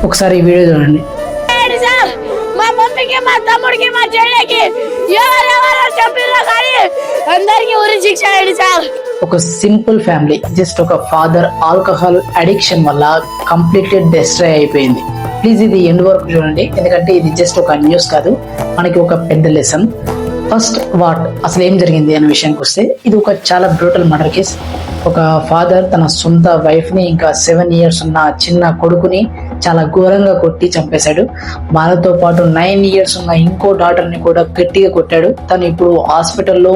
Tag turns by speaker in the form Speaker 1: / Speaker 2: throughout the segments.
Speaker 1: ఒకసారి ఈ వీడియో చూడండి.
Speaker 2: మా మమ్మీకి మా తమ్ముడికి మా చెల్లికి ఎవరెవరో చెప్పినా కానీ అందరికి ఉరి శిక్ష అయ్యింది సార్.
Speaker 1: ఒక సింపుల్ ఫ్యామిలీ, జస్ట్ ఒక ఫాదర్ ఆల్కహాల్ అడిక్షన్ వల్ల కంప్లీట్లీ డిస్ట్రాయ్ అయిపోయింది. ప్లీజ్ ఇది ఎండ్ వరకు చూడండి, ఎందుకంటే ఇది జస్ట్ ఒక న్యూస్ కాదు, మనకి ఒక పెద్ద లెసన్. ఫస్ట్ అసలు ఏం జరిగింది అనే విషయానికి వస్తే, ఇది ఒక చాలా బ్రూటల్ మర్డర్ కేస్. ఒక ఫాదర్ తన సొంత వైఫ్ ని ఇంకా 7 years ఉన్న చిన్న కొడుకుని చాలా ఘోరంగా కొట్టి చంపేశాడు. వాళ్ళతో పాటు 9 years ఉన్న ఇంకో డాటర్ ని కూడా గట్టిగా కొట్టాడు. తను ఇప్పుడు హాస్పిటల్లో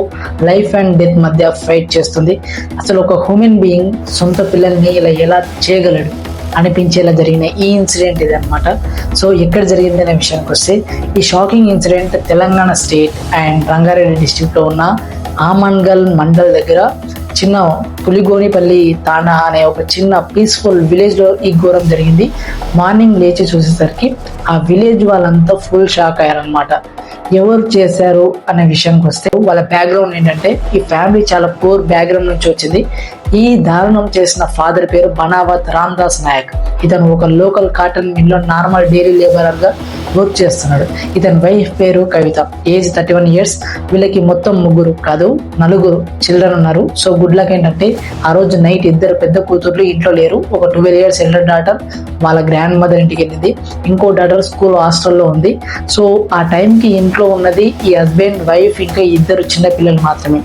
Speaker 1: లైఫ్ అండ్ డెత్ మధ్య ఫైట్ చేస్తుంది. అసలు ఒక హ్యూమన్ బీయింగ్ సొంత పిల్లల్ని ఇలా ఎలా చేయగలడు అనిపించేలా జరిగిన ఈ ఇన్సిడెంట్ ఇది అనమాట. సో ఎక్కడ జరిగింది అనే విషయానికి వస్తే, ఈ shocking incident Telangana state and Rangareddy district లో ఉన్న ఆమన్గల్ మండల్ దగ్గర చిన్న పులిగోనిపల్లి తాండా అనే ఒక చిన్న పీస్ఫుల్ విలేజ్ లో ఈ ఘోరం జరిగింది. మార్నింగ్ లేచి చూసేసరికి ఆ విలేజ్ వాళ్ళంతా ఫుల్ షాక్ అయ్యారనమాట. ఎవరు చేశారు అనే విషయానికి వస్తే, వాళ్ళ బ్యాక్గ్రౌండ్ ఏంటంటే, ఈ ఫ్యామిలీ చాలా పూర్ బ్యాక్గ్రౌండ్ నుంచి వచ్చింది. ఈ దారుణం చేసిన ఫాదర్ పేరు బనావత్ రామ్దాస్ నాయక్. ఇతను ఒక లోకల్ కాటన్ మిల్ లో నార్మల్ డైలీ లేబరర్ గా వర్క్ చేస్తున్నాడు. ఇతని వైఫ్ పేరు కవిత, ఏజ్ 31 years. వీళ్ళకి మొత్తం 4 చిల్డ్రన్ ఉన్నారు. సో గుడ్ లక్ ఏంటంటే, ఆ రోజు నైట్ 2 పెద్ద కూతుర్లు ఇంట్లో లేరు. ఒక 12 years ఎల్డర్ డాటర్ వాళ్ళ గ్రాండ్ మదర్ ఇంటికి వెళ్ళింది. ఇంకో డాటర్ స్కూల్ హాస్టల్లో ఉంది. సో ఆ టైంకి ఇంట్లో ఉన్నది ఈ హస్బెండ్, వైఫ్, ఇంకా 2 చిన్న పిల్లలు మాత్రమే.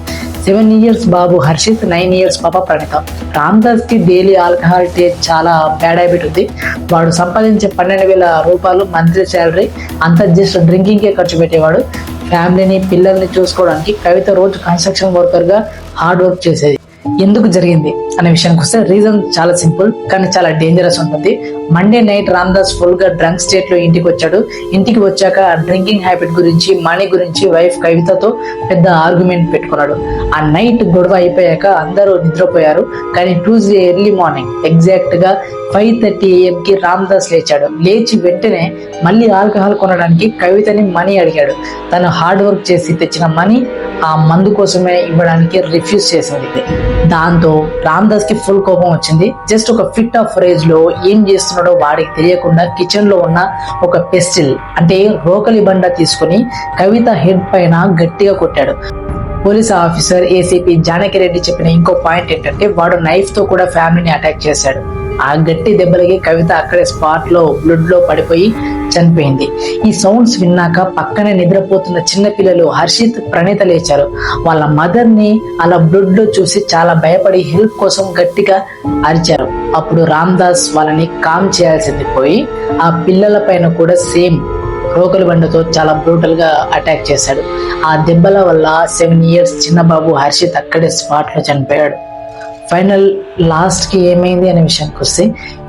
Speaker 1: 7 years బాబు హర్షిత్, 9 years పాప ప్రణిత. రామ్దాస్ కి డైలీ ఆల్కహాల్ టేక్ చాలా బ్యాడ్ హ్యాబిట్ ఉంది. వాడు సంపాదించే 12,000 రూపాయలు మంత్లీ శాలరీ అంతా జస్ట్ డ్రింకింగ్ కే ఖర్చు పెట్టేవాడు. ఫ్యామిలీని, పిల్లల్ని చూసుకోవడానికి కవిత రోజు కన్స్ట్రక్షన్ వర్కర్ గా హార్డ్ వర్క్ చేసేది. ఎందుకు జరిగింది అనే విషయానికి వస్తే, రీజన్ చాలా సింపుల్ కానీ చాలా డేంజరస్ ఉంటుంది. మండే నైట్ రామ్దాస్ ఫుల్ గా డ్రంక్ స్టేట్ లో ఇంటికి వచ్చాడు. ఇంటికి వచ్చాక డ్రింకింగ్ హ్యాబిట్ గురించి, మనీ గురించి వైఫ్ కవితతో పెద్ద ఆర్గ్యుమెంట్ పెట్టుకున్నాడు. ఆ నైట్ గొడవ అయిపోయాక అందరూ నిద్రపోయారు. కానీ ట్యూస్డే ఎర్లీ మార్నింగ్ ఎగ్జాక్ట్ గా 5:30 AM కి రామ్దాస్ లేచాడు. లేచి వెంటనే మళ్ళీ ఆల్కహాల్ కొనడానికి కవితని మనీ అడిగాడు. తను హార్డ్ వర్క్ చేసి తెచ్చిన మనీ ఆ మందు కోసమే ఇవ్వడానికి రిఫ్యూజ్ చేసింది. దాంతో రామ్దాస్ కి ఫుల్ కోపం వచ్చింది. జస్ట్ ఒక ఫిట్ ఆఫ్ రేజ్ లో ఏం చేస్తున్నాడో వాడికి తెలియకుండా కిచెన్ లో ఉన్న ఒక పెస్టిల్ అంటే రోకలి బండ తీసుకుని కవిత హెడ్ పైన గట్టిగా కొట్టాడు. పోలీస్ ఆఫీసర్ ఏసీపీ జానకిరెడ్డి చెప్పిన ఇంకో పాయింట్ ఏంటంటే, వాడు నైఫ్ తో కూడా ఫ్యామిలీని అటాక్ చేశాడు. ఆ గట్టి దెబ్బలకి కవిత అక్కడే స్పాట్ లో బ్లడ్ లో పడిపోయి చనిపోయింది. ఈ సౌండ్స్ విన్నాక పక్కనే నిద్రపోతున్న చిన్న పిల్లలు హర్షిత్, ప్రణీత లేచారు. వాళ్ళ మదర్ ని అలా బ్లడ్ లో చూసి చాలా భయపడి హెల్ప్ కోసం గట్టిగా అరిచారు. అప్పుడు రామ్దాస్ వాళ్ళని కామ్ చేయాల్సింది పోయి ఆ పిల్లల పైన కూడా సేమ్ రోకలి బండతో చాలా బ్రూటల్ గా అటాక్ చేశాడు. ఆ దెబ్బల వల్ల 7 years చిన్న బాబు హర్షిత్ అక్కడే స్పాట్ లో చనిపోయాడు. ఫైనల్ లాస్ట్ కి ఏమైంది అనే విషయానికి వస్తే,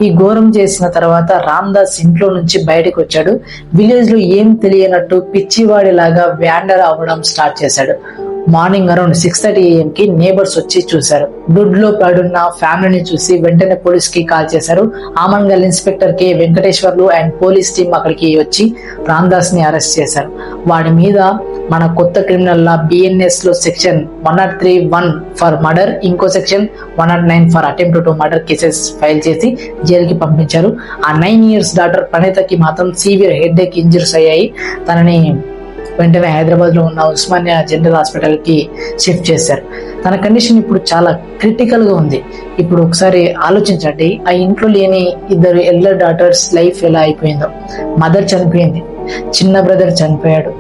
Speaker 1: ఈ ఘోరం చేసిన తర్వాత రామ్దాస్ ఇంట్లో నుంచి బయటకు వచ్చాడు. విలేజ్ లో ఏం తెలియనట్టు పిచ్చివాడి లాగా వ్యాండర్ అవ్వడం స్టార్ట్ చేశాడు. మార్నింగ్ అరౌండ్ 6:30 AM కి నేబర్స్ వచ్చి చూశారు. బ్లడ్ లో పడున్న ఫ్యామిలీని చూసి వెంటనే పోలీస్ కి కాల్ చేశారు. Amangal inspector K Venkateswarlu and police team అక్కడికి వచ్చి రామ్దాస్ ని అరెస్ట్ చేశారు. వాడి మీద మన కొత్త క్రిమినల్ లా BNS లో సెక్షన్ 103(1) ఫర్ మర్డర్, ఇంకో section 109 for attempt to murder cases file చేసి జైలుకి పంపించారు. ఆ 9 years డాటర్ ప్రణీతకి మాత్రం సివియర్ హెడ్ ఏక్ ఇంజరీస్ అయ్యాయి. తనని వెంటనే హైదరాబాద్ లో ఉన్న ఉస్మానియా జనరల్ హాస్పిటల్ కి షిఫ్ట్ చేశారు. తన కండిషన్ ఇప్పుడు చాలా క్రిటికల్ గా ఉంది. ఇప్పుడు ఒకసారి ఆలోచించండి, ఆ ఇంట్లో లేని 2 ఎల్డర్ డాటర్స్ లైఫ్ ఎలా అయిపోయిందో. మదర్ చనిపోయింది, చిన్న బ్రదర్ చనిపోయాడు,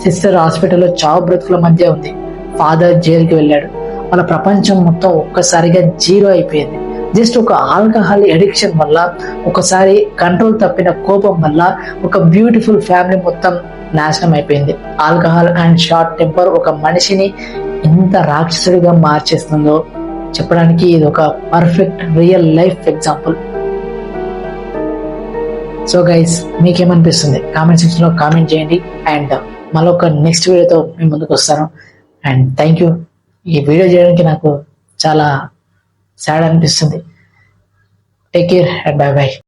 Speaker 1: సిస్టర్ హాస్పిటల్లో చావు బ్రతుకుల మధ్య ఉంది, ఫాదర్ జైలుకి వెళ్ళాడు. వాళ్ళ ప్రపంచం మొత్తం ఒక్కసారిగా జీరో అయిపోయింది. జస్ట్ ఒక ఆల్కహాల్ అడిక్షన్ వల్ల, ఒకసారి కంట్రోల్ తప్పిన కోపం వల్ల ఒక బ్యూటిఫుల్ ఫ్యామిలీ మొత్తం నాశనం అయిపోయింది. ఆల్కహాల్ అండ్ షార్ట్ టెంపర్ ఒక మనిషిని ఎంత రాక్షసుడిగా మార్చేస్తుందో చెప్పడానికి ఇది ఒక perfect real life example. So guys, మీకేమనిపిస్తుంది కామెంట్ సెక్షన్ లో కామెంట్ చేయండి. అండ్ మరొక నెక్స్ట్ వీడియోతో మీ ముందుకు వస్తాను. And thank you. ఈ వీడియో చేయడానికి నాకు చాలా సాడ్ అనిపిస్తుంది. Take care and bye by.